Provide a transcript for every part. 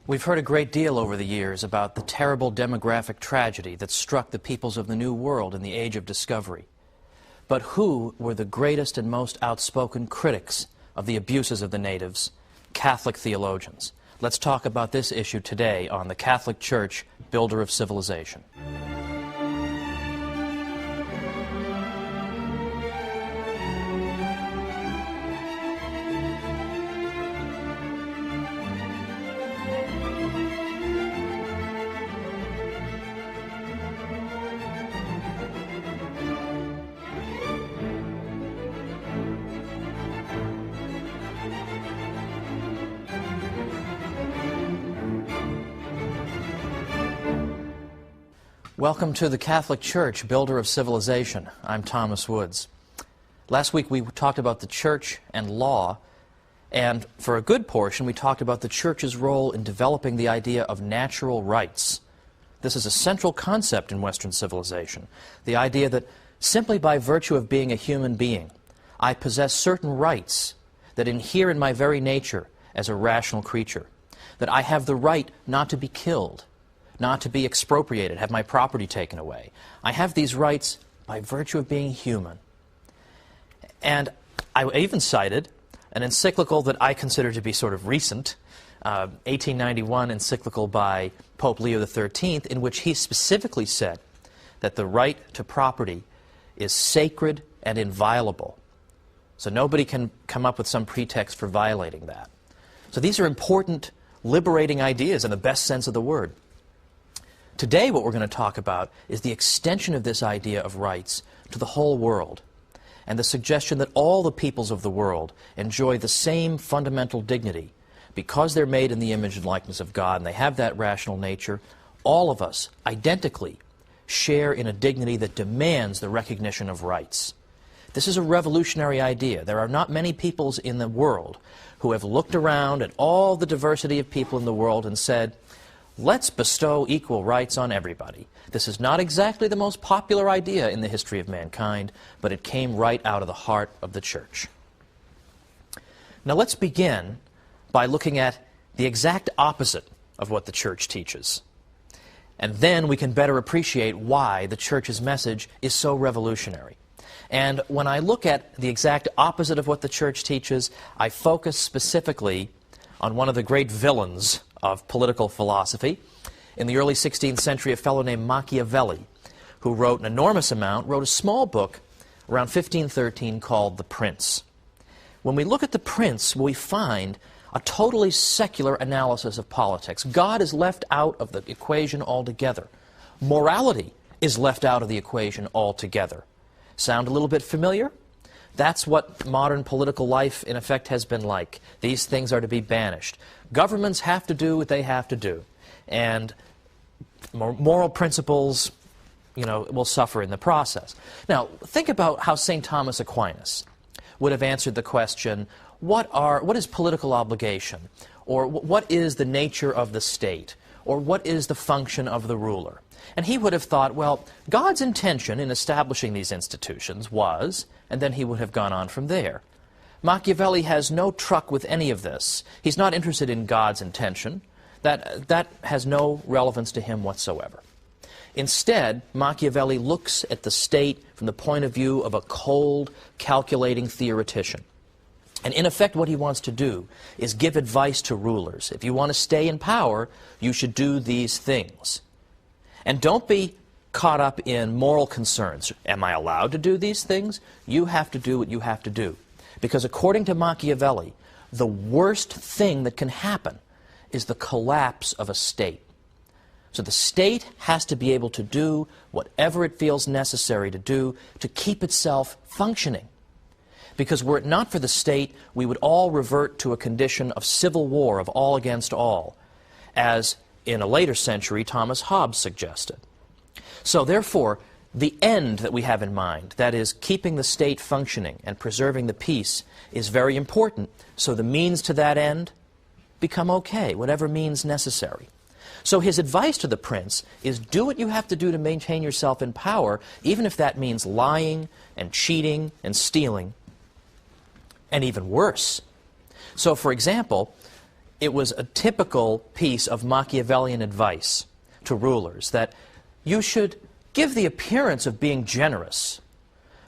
We've heard a great deal over the years about the terrible demographic tragedy that struck the peoples of the New World in the Age of Discovery. But who were the greatest and most outspoken critics of the abuses of the natives? Catholic theologians. Let's talk about this issue today on the Catholic Church, Builder of Civilization. Welcome to the Catholic Church, Builder of Civilization. I'm Thomas Woods. Last week we talked about the Church and law, and for a good portion we talked about the Church's role in developing the idea of natural rights. This is a central concept in Western civilization, the idea that simply by virtue of being a human being, I possess certain rights that inhere in my very nature as a rational creature, that I have the right not to be killed, not to be expropriated, have my property taken away. I have these rights by virtue of being human. And I even cited an encyclical that I consider to be sort of recent, 1891 encyclical by Pope Leo XIII, in which he specifically said that the right to property is sacred and inviolable. So nobody can come up with some pretext for violating that. So these are important, liberating ideas in the best sense of the word. Today what we're going to talk about is the extension of this idea of rights to the whole world, and the suggestion that all the peoples of the world enjoy the same fundamental dignity because they're made in the image and likeness of God and they have that rational nature. All of us, identically, share in a dignity that demands the recognition of rights. This is a revolutionary idea. There are not many peoples in the world who have looked around at all the diversity of people in the world and said, let's bestow equal rights on everybody. This is not exactly the most popular idea in the history of mankind, but it came right out of the heart of the Church. Now let's begin by looking at the exact opposite of what the Church teaches. And then we can better appreciate why the Church's message is so revolutionary. And when I look at the exact opposite of what the Church teaches, I focus specifically on one of the great villains of political philosophy. In the early 16th century, a fellow named Machiavelli, who wrote an enormous amount, wrote a small book around 1513 called The Prince. When we look at The Prince, we find a totally secular analysis of politics. God is left out of the equation altogether. Morality is left out of the equation altogether. Sound a little bit familiar? That's what modern political life, in effect, has been like. These things are to be banished. Governments have to do what they have to do. And moral principles, will suffer in the process. Now, think about how St. Thomas Aquinas would have answered the question, what is political obligation? Or what is the nature of the state? Or what is the function of the ruler? And he would have thought, well, God's intention in establishing these institutions was, and then he would have gone on from there. Machiavelli has no truck with any of this. He's not interested in God's intention. That has no relevance to him whatsoever. Instead, Machiavelli looks at the state from the point of view of a cold, calculating theoretician. And in effect, what he wants to do is give advice to rulers. If you want to stay in power, you should do these things. And don't be caught up in moral concerns. Am I allowed to do these things? You have to do what you have to do. Because according to Machiavelli, the worst thing that can happen is the collapse of a state. So the state has to be able to do whatever it feels necessary to do to keep itself functioning. Because were it not for the state, we would all revert to a condition of civil war, of all against all, as in a later century Thomas Hobbes suggested. So therefore, the end that we have in mind, that is, keeping the state functioning and preserving the peace, is very important. So the means to that end become okay, whatever means necessary. So his advice to the prince is do what you have to do to maintain yourself in power, even if that means lying and cheating and stealing, and even worse. So, for example, it was a typical piece of Machiavellian advice to rulers that you should give the appearance of being generous,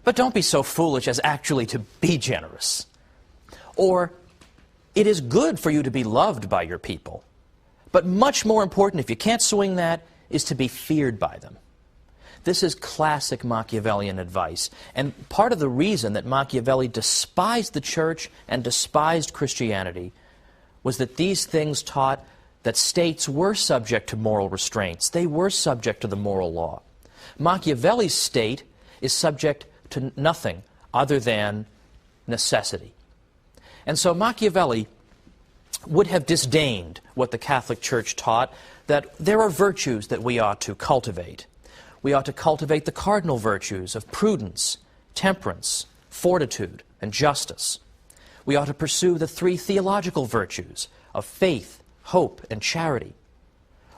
but don't be so foolish as actually to be generous. Or, it is good for you to be loved by your people, but much more important, if you can't swing that, is to be feared by them. This is classic Machiavellian advice, and part of the reason that Machiavelli despised the church and despised Christianity was that these things taught that states were subject to moral restraints. They were subject to the moral law. Machiavelli's state is subject to nothing other than necessity. And so Machiavelli would have disdained what the Catholic Church taught, that there are virtues that we ought to cultivate. We ought to cultivate the cardinal virtues of prudence, temperance, fortitude, and justice. We ought to pursue the three theological virtues of faith, hope, and charity.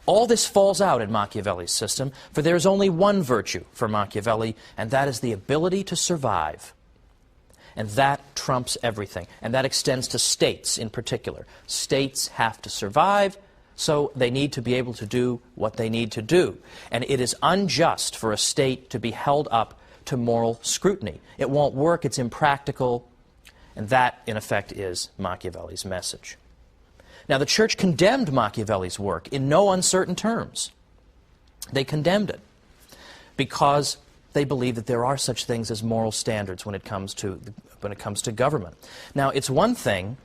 All this falls out in Machiavelli's system, for there is only one virtue for Machiavelli, and that is the ability to survive. And that trumps everything, and that extends to states in particular. States have to survive, so they need to be able to do what they need to do. And it is unjust for a state to be held up to moral scrutiny. It won't work, it's impractical, and that, in effect, is Machiavelli's message. Now, the Church condemned Machiavelli's work in no uncertain terms. They condemned it because they believe that there are such things as moral standards when it comes to government. Now, it's one thing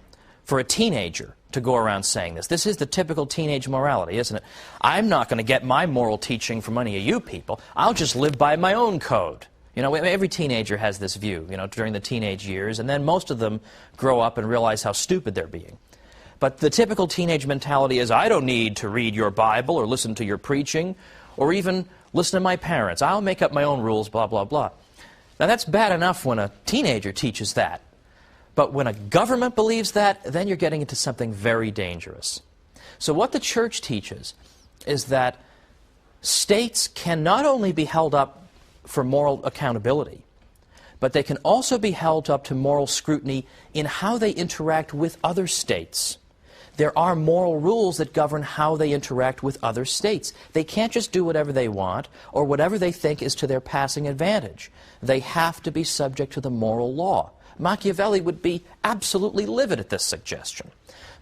for a teenager to go around saying this. This is the typical teenage morality, isn't it? I'm not going to get my moral teaching from any of you people. I'll just live by my own code. You know, every teenager has this view, you know, during the teenage years, and then most of them grow up and realize how stupid they're being. But the typical teenage mentality is, I don't need to read your Bible or listen to your preaching or even listen to my parents. I'll make up my own rules, blah, blah, blah. Now, that's bad enough when a teenager teaches that. But when a government believes that, then you're getting into something very dangerous. So what the Church teaches is that states can not only be held up for moral accountability, but they can also be held up to moral scrutiny in how they interact with other states. There are moral rules that govern how they interact with other states. They can't just do whatever they want or whatever they think is to their passing advantage. They have to be subject to the moral law. Machiavelli would be absolutely livid at this suggestion.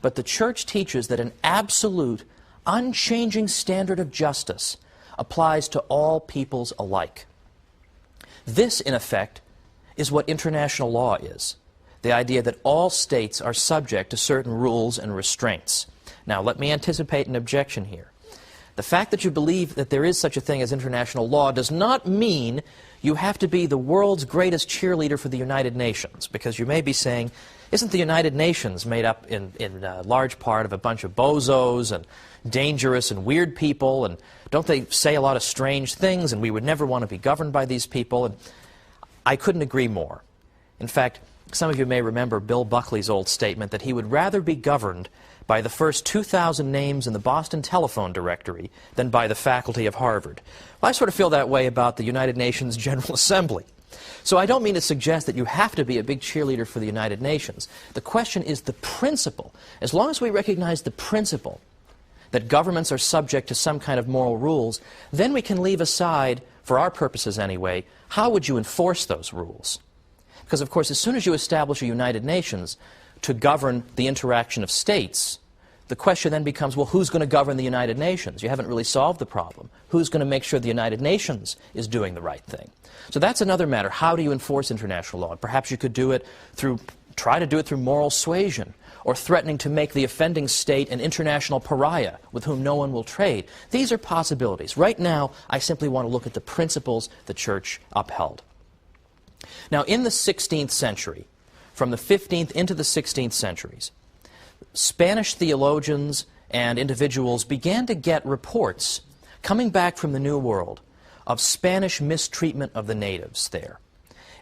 But the Church teaches that an absolute, unchanging standard of justice applies to all peoples alike. This, in effect, is what international law is. The idea that all states are subject to certain rules and restraints. Now, let me anticipate an objection here. The fact that you believe that there is such a thing as international law does not mean you have to be the world's greatest cheerleader for the United Nations, because you may be saying, isn't the United Nations made up in large part of a bunch of bozos and dangerous and weird people, and don't they say a lot of strange things, and we would never want to be governed by these people? And I couldn't agree more. In fact, some of you may remember Bill Buckley's old statement that he would rather be governed by the first 2,000 names in the Boston Telephone Directory than by the faculty of Harvard. Well, I sort of feel that way about the United Nations General Assembly. So I don't mean to suggest that you have to be a big cheerleader for the United Nations. The question is the principle. As long as we recognize the principle that governments are subject to some kind of moral rules, then we can leave aside, for our purposes anyway, how would you enforce those rules? Because, of course, as soon as you establish a United Nations to govern the interaction of states, the question then becomes, well, who's going to govern the United Nations? You haven't really solved the problem. Who's going to make sure the United Nations is doing the right thing? So that's another matter. How do you enforce international law? Perhaps you could do it try to do it through moral suasion, or threatening to make the offending state an international pariah with whom no one will trade. These are possibilities. Right now, I simply want to look at the principles the Church upheld. Now, in the 16th century, from the 15th into the 16th centuries, Spanish theologians and individuals began to get reports coming back from the New World of Spanish mistreatment of the natives there.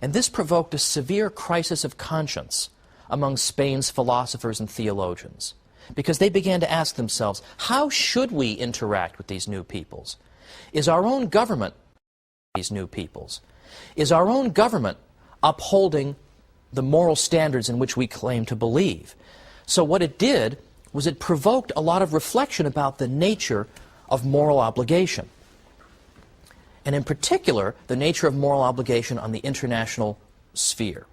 And this provoked a severe crisis of conscience among Spain's philosophers and theologians, because they began to ask themselves, how should we interact with these new peoples? Is our own government these new peoples? Is our own government upholding the moral standards in which we claim to believe? So what it did was it provoked a lot of reflection about the nature of moral obligation. And in particular, the nature of moral obligation on the international sphere.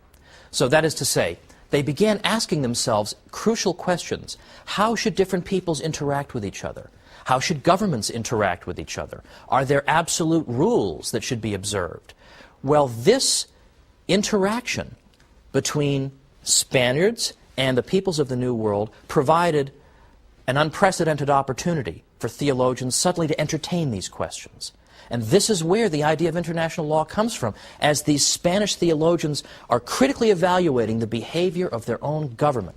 So that is to say, they began asking themselves crucial questions. How should different peoples interact with each other? How should governments interact with each other? Are there absolute rules that should be observed? Well, this interaction between Spaniards and the peoples of the New World provided an unprecedented opportunity for theologians suddenly to entertain these questions. And this is where the idea of international law comes from, as these Spanish theologians are critically evaluating the behavior of their own government.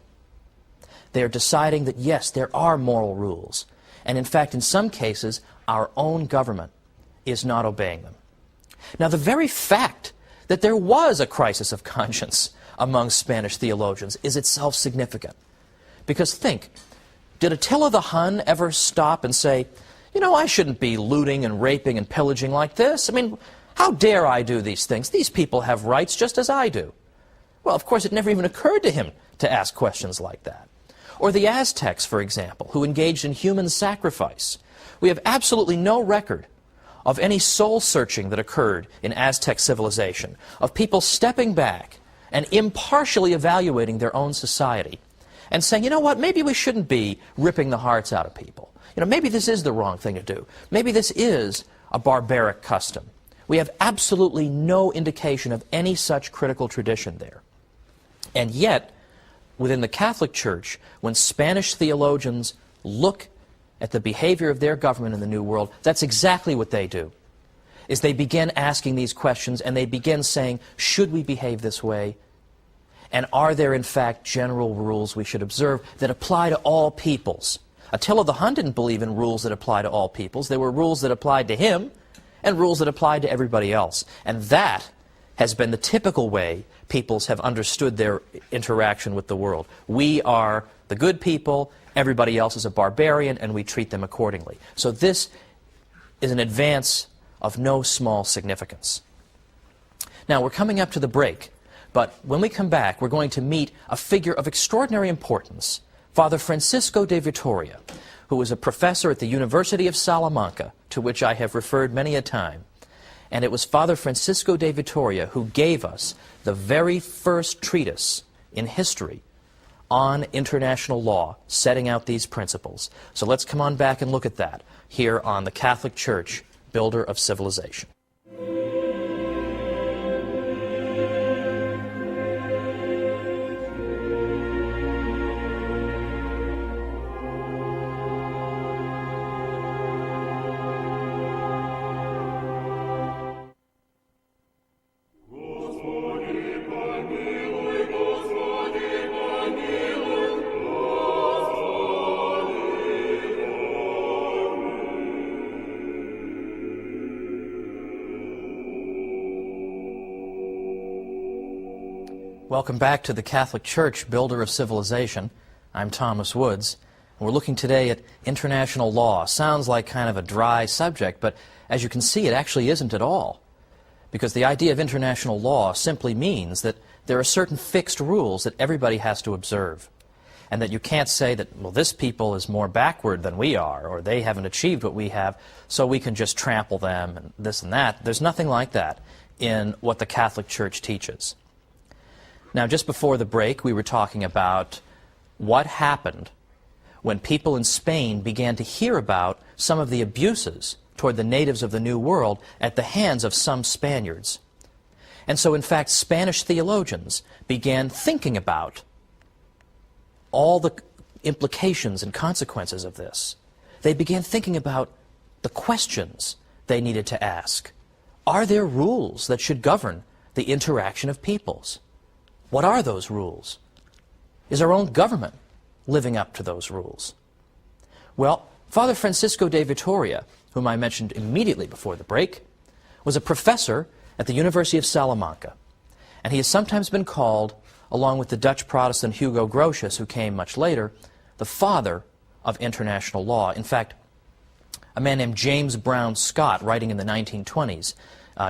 They are deciding that, yes, there are moral rules. And in fact, in some cases, our own government is not obeying them. Now, the very fact that there was a crisis of conscience among Spanish theologians is itself significant. Because think, did Attila the Hun ever stop and say, you know, I shouldn't be looting and raping and pillaging like this. I mean, how dare I do these things? These people have rights just as I do. Well, of course, it never even occurred to him to ask questions like that. Or the Aztecs, for example, who engaged in human sacrifice. We have absolutely no record of any soul-searching that occurred in Aztec civilization, of people stepping back and impartially evaluating their own society and saying, you know what, maybe we shouldn't be ripping the hearts out of people. You know, maybe this is the wrong thing to do. Maybe this is a barbaric custom. We have absolutely no indication of any such critical tradition there. And yet, within the Catholic Church, when Spanish theologians look at the behavior of their government in the New World, that's exactly what they do. Is they begin asking these questions and they begin saying, should we behave this way? And are there in fact general rules we should observe that apply to all peoples? Attila the Hun didn't believe in rules that apply to all peoples. There were rules that applied to him and rules that applied to everybody else. And that has been the typical way peoples have understood their interaction with the world. We are the good people, everybody else is a barbarian, and we treat them accordingly. So this is an advance of no small significance. Now, we're coming up to the break, but when we come back, we're going to meet a figure of extraordinary importance, Father Francisco de Vitoria, who was a professor at the University of Salamanca, to which I have referred many a time. And it was Father Francisco de Vitoria who gave us the very first treatise in history on international law, setting out these principles. So let's come on back and look at that here on the Catholic Church, Builder of Civilization. Welcome back to the Catholic Church, Builder of Civilization. I'm Thomas Woods. We're looking today at international law. Sounds like kind of a dry subject, but as you can see, it actually isn't at all. Because the idea of international law simply means that there are certain fixed rules that everybody has to observe. And that you can't say that, well, this people is more backward than we are, or they haven't achieved what we have, so we can just trample them and this and that. There's nothing like that in what the Catholic Church teaches. Now, just before the break, we were talking about what happened when people in Spain began to hear about some of the abuses toward the natives of the New World at the hands of some Spaniards. And so, in fact, Spanish theologians began thinking about all the implications and consequences of this. They began thinking about the questions they needed to ask. Are there rules that should govern the interaction of peoples? What are those rules? Is our own government living up to those rules? Well, Father Francisco de Vitoria, whom I mentioned immediately before the break, was a professor at the University of Salamanca. And he has sometimes been called, along with the Dutch Protestant Hugo Grotius, who came much later, the father of international law. In fact, a man named James Brown Scott, writing in the 1920s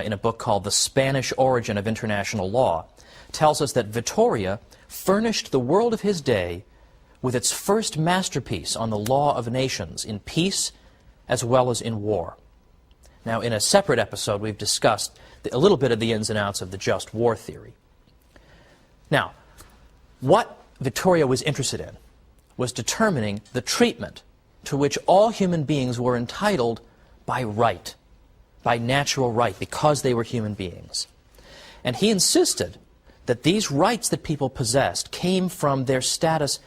in a book called The Spanish Origin of International Law, tells us that Vitoria furnished the world of his day with its first masterpiece on the law of nations in peace as well as in war. Now, in a separate episode, we've discussed a little bit of the ins and outs of the just war theory. Now, what Vittoria was interested in was determining the treatment to which all human beings were entitled by right, by natural right, because they were human beings. And he insisted that these rights that people possessed came from their status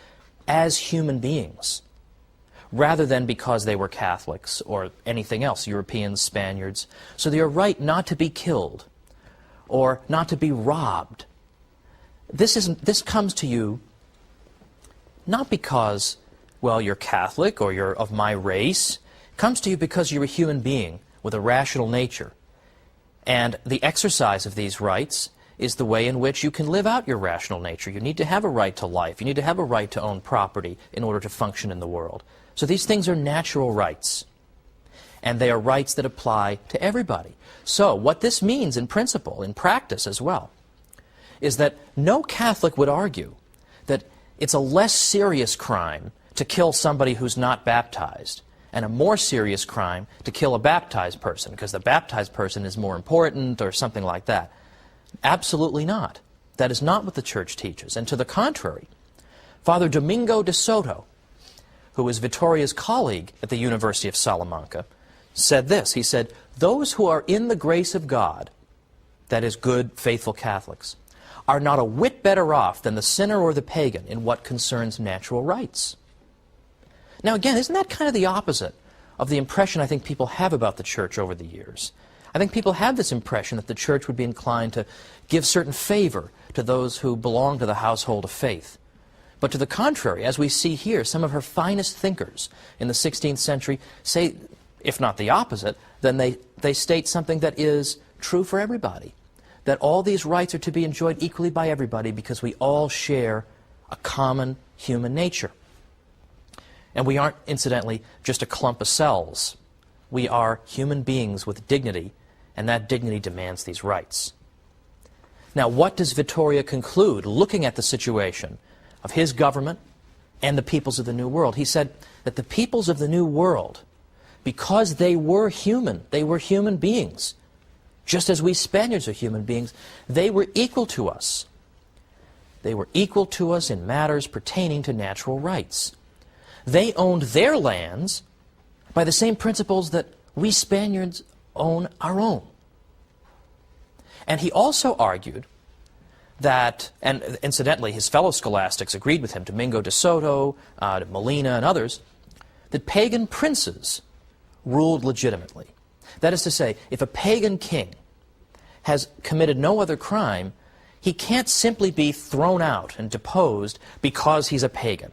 as human beings, rather than because they were Catholics or anything else, Europeans, Spaniards. So their right not to be killed or not to be robbed. This comes to you not because, well, you're Catholic or you're of my race. It comes to you because you're a human being with a rational nature. And the exercise of these rights is the way in which you can live out your rational nature. You need to have a right to life. You need to have a right to own property in order to function in the world. So these things are natural rights. And they are rights that apply to everybody. So what this means in principle, in practice as well, is that no Catholic would argue that it's a less serious crime to kill somebody who's not baptized and a more serious crime to kill a baptized person because the baptized person is more important or something like that. Absolutely not. That is not what the Church teaches. And to the contrary, Father Domingo de Soto, who was Vittoria's colleague at the University of Salamanca, said this. He said, "Those who are in the grace of God, that is good, faithful Catholics, are not a whit better off than the sinner or the pagan in what concerns natural rights." Now again, isn't that kind of the opposite of the impression I think people have about the Church over the years? I think people have this impression that the Church would be inclined to give certain favor to those who belong to the household of faith. But to the contrary, as we see here, some of her finest thinkers in the 16th century say, if not the opposite, then they state something that is true for everybody, that all these rights are to be enjoyed equally by everybody because we all share a common human nature. And we aren't, incidentally, just a clump of cells. We are human beings with dignity, and that dignity demands these rights. Now, what does Vittoria conclude, looking at the situation of his government and the peoples of the New World? He said that the peoples of the New World, because they were human beings, just as we Spaniards are human beings, they were equal to us. They were equal to us in matters pertaining to natural rights. They owned their lands by the same principles that we Spaniards own our own. And he also argued that, and incidentally his fellow scholastics agreed with him, Domingo de Soto, Molina and others, that pagan princes ruled legitimately. That is to say, if a pagan king has committed no other crime, he can't simply be thrown out and deposed because he's a pagan.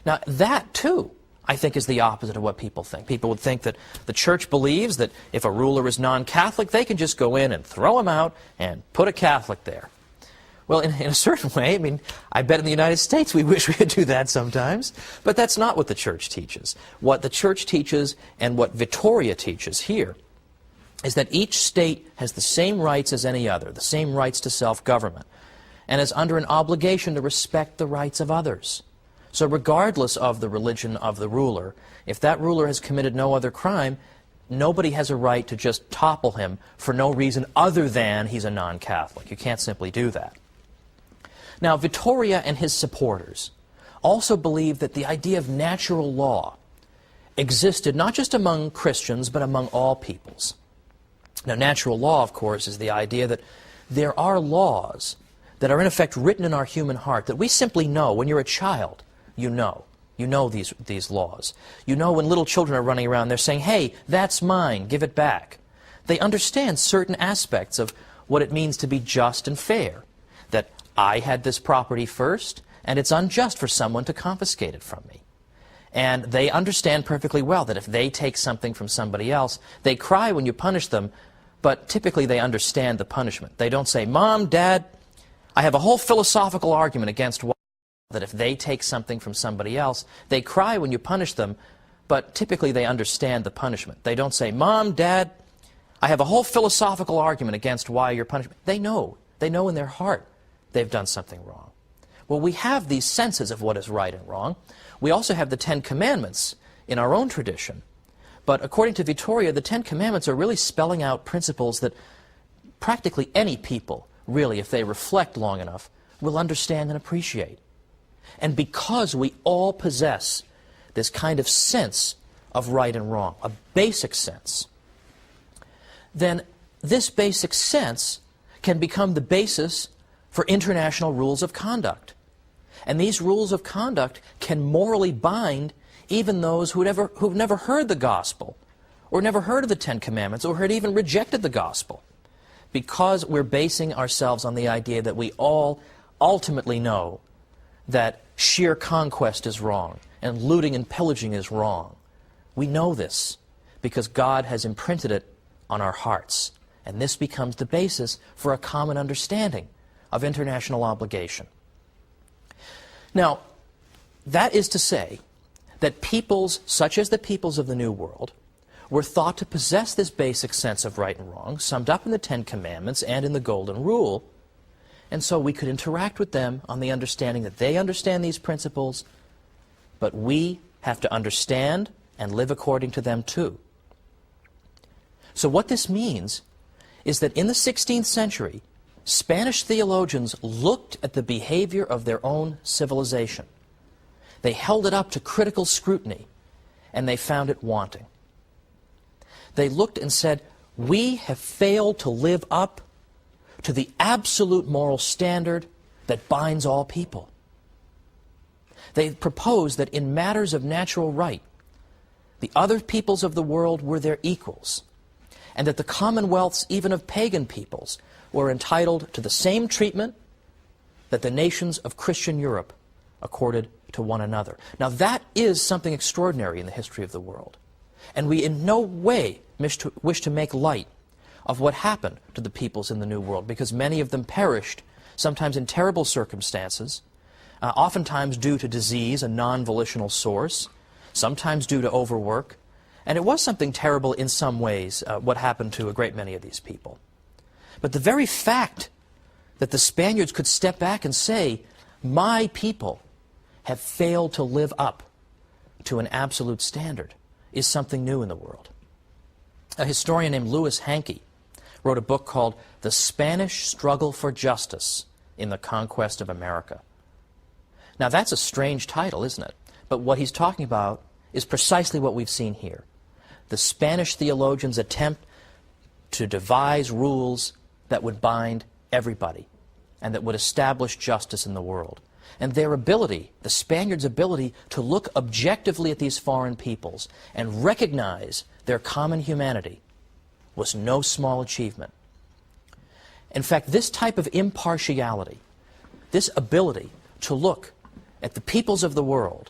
Now, that, too, I think is the opposite of what people think. People would think that the Church believes that if a ruler is non-Catholic, they can just go in and throw him out and put a Catholic there. Well, in a certain way, I mean, I bet in the United States we wish we could do that sometimes, but that's not what the Church teaches. What the Church teaches and what Vittoria teaches here is that each state has the same rights as any other, the same rights to self-government, and is under an obligation to respect the rights of others. So regardless of the religion of the ruler, if that ruler has committed no other crime, nobody has a right to just topple him for no reason other than he's a non-Catholic. You can't simply do that. Now, Vittoria and his supporters also believed that the idea of natural law existed not just among Christians, but among all peoples. Now, natural law, of course, is the idea that there are laws that are in effect written in our human heart that we simply know. When you're a child, you know these laws. You know when little children are running around, they're saying, "Hey, that's mine, give it back." They understand certain aspects of what it means to be just and fair, that I had this property first, and it's unjust for someone to confiscate it from me. And they understand perfectly well that if they take something from somebody else, they cry when you punish them, but typically they understand the punishment. They don't say, "Mom, Dad, I have a whole philosophical argument against why," that if they take something from somebody else, they cry when you punish them, but typically they understand the punishment. They don't say, "Mom, Dad, I have a whole philosophical argument against why you're punishing." They know in their heart they've done something wrong. Well, we have these senses of what is right and wrong. We also have the Ten Commandments in our own tradition. But according to Vittoria, the Ten Commandments are really spelling out principles that practically any people, really, if they reflect long enough, will understand and appreciate. And because we all possess this kind of sense of right and wrong, a basic sense, then this basic sense can become the basis for international rules of conduct. And these rules of conduct can morally bind even those who've never heard the gospel, or never heard of the Ten Commandments, or had even rejected the gospel, because we're basing ourselves on the idea that we all ultimately know that sheer conquest is wrong, and looting and pillaging is wrong. We know this because God has imprinted it on our hearts, and this becomes the basis for a common understanding of international obligation. Now, that is to say that peoples, such as the peoples of the New World, were thought to possess this basic sense of right and wrong, summed up in the Ten Commandments and in the Golden Rule, and so we could interact with them on the understanding that they understand these principles, but we have to understand and live according to them too. So what this means is that in the 16th century, Spanish theologians looked at the behavior of their own civilization. They held it up to critical scrutiny, and they found it wanting. They looked and said, we have failed to live up to the absolute moral standard that binds all people. They proposed that in matters of natural right, the other peoples of the world were their equals, and that the commonwealths even of pagan peoples were entitled to the same treatment that the nations of Christian Europe accorded to one another. Now that is something extraordinary in the history of the world. And we in no way wish to make light of what happened to the peoples in the New World, because many of them perished, sometimes in terrible circumstances, oftentimes due to disease, a non-volitional source, sometimes due to overwork. And it was something terrible in some ways, what happened to a great many of these people. But the very fact that the Spaniards could step back and say, my people have failed to live up to an absolute standard, is something new in the world. A historian named Louis Hankey wrote a book called The Spanish Struggle for Justice in the Conquest of America. Now that's a strange title, isn't it? But what he's talking about is precisely what we've seen here. The Spanish theologians attempt to devise rules that would bind everybody and that would establish justice in the world. And their ability, the Spaniards' ability to look objectively at these foreign peoples and recognize their common humanity was no small achievement. In fact, this type of impartiality, this ability to look at the peoples of the world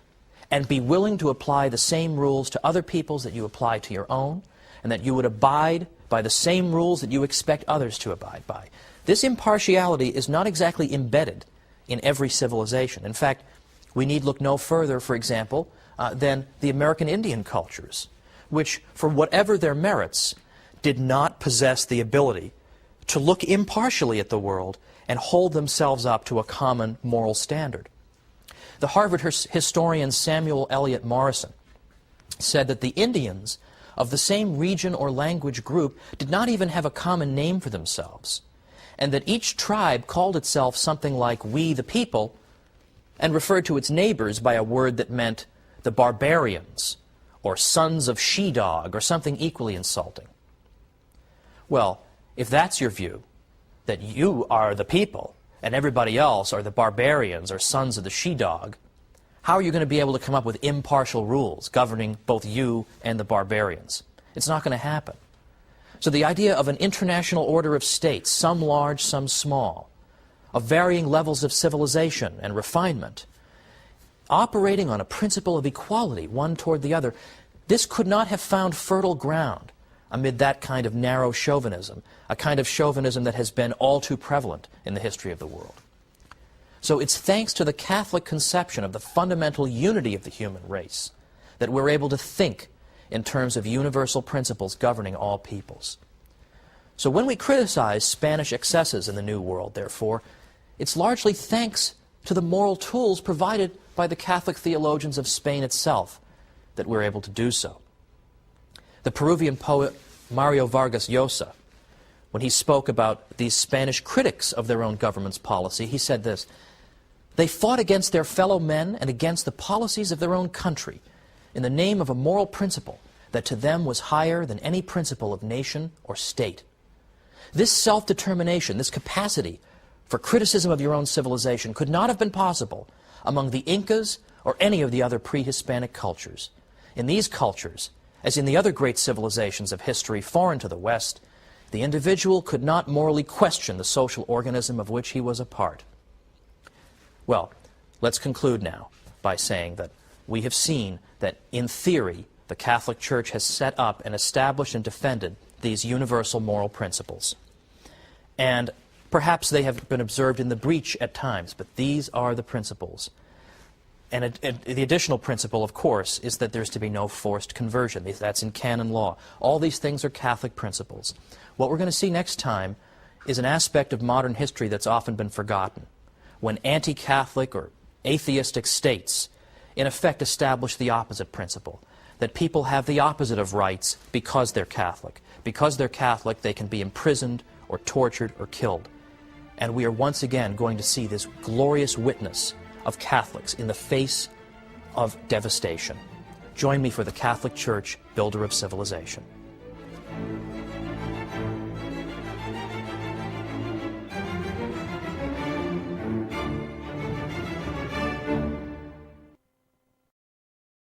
and be willing to apply the same rules to other peoples that you apply to your own, and that you would abide by the same rules that you expect others to abide by. This impartiality is not exactly embedded in every civilization. In fact, we need look no further, for example, than the American Indian cultures, which, for whatever their merits, did not possess the ability to look impartially at the world and hold themselves up to a common moral standard. The Harvard historian Samuel Eliot Morison said that the Indians of the same region or language group did not even have a common name for themselves, and that each tribe called itself something like "we the people" and referred to its neighbors by a word that meant the barbarians, or sons of she-dog, or something equally insulting. Well, if that's your view, that you are the people and everybody else are the barbarians or sons of the she-dog, how are you going to be able to come up with impartial rules governing both you and the barbarians? It's not going to happen. So the idea of an international order of states, some large, some small, of varying levels of civilization and refinement, operating on a principle of equality, one toward the other, this could not have found fertile ground amid that kind of narrow chauvinism, a kind of chauvinism that has been all too prevalent in the history of the world. So it's thanks to the Catholic conception of the fundamental unity of the human race that we're able to think in terms of universal principles governing all peoples. So when we criticize Spanish excesses in the New World, therefore, it's largely thanks to the moral tools provided by the Catholic theologians of Spain itself that we're able to do so. The Peruvian poet Mario Vargas Llosa, when he spoke about these Spanish critics of their own government's policy, he said this: "They fought against their fellow men and against the policies of their own country in the name of a moral principle that to them was higher than any principle of nation or state." This self-determination, this capacity for criticism of your own civilization could not have been possible among the Incas or any of the other pre-Hispanic cultures. In these cultures, as in the other great civilizations of history foreign to the West, the individual could not morally question the social organism of which he was a part. Well, let's conclude now by saying that we have seen that, in theory, the Catholic Church has set up and established and defended these universal moral principles. And perhaps they have been observed in the breach at times, but these are the principles. And the additional principle, of course, is that there's to be no forced conversion. That's in canon law. All these things are Catholic principles. What we're going to see next time is an aspect of modern history that's often been forgotten, when anti-Catholic or atheistic states in effect establish the opposite principle, that people have the opposite of rights because they're Catholic. Because they're Catholic, they can be imprisoned or tortured or killed. And we are once again going to see this glorious witness of Catholics in the face of devastation. Join me for the Catholic Church, Builder of Civilization.